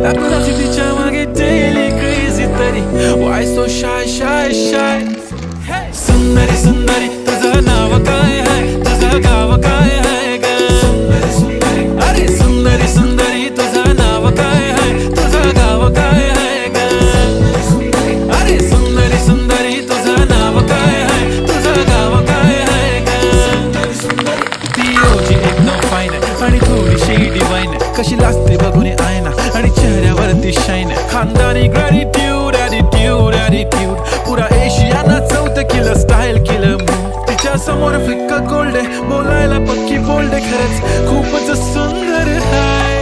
दाखवण्याची तिच्या मागे daily crazy तरी why so shy shy shy सुंदरी सुंदरी तुझं नाव काय आहे तुझं गाव काय आहे ग अरे सुंदरी सुंदरी तुझं नाव काय आहे तुझं गाव काय आहे ग अरे सुंदरी सुंदरी तुझं नाव काय आहे तुझं गाव काय आहे ग ती ओजी एकदम फाईन आहे आणि थोडीशी डिवाइन कशी लाजते बघून आयना आणि चेहऱ्यावरती शाईन खानदानी ग्रॅटिट्यूड ॲटिट्यूड ॲटिट्यूड पुरा एशियाना चौथं केलं स्टाईल केलं तिच्या समोर फिक्क गोल्ड बोलायला पक्की बोल्ड खरंच खूपच सुंदर आहे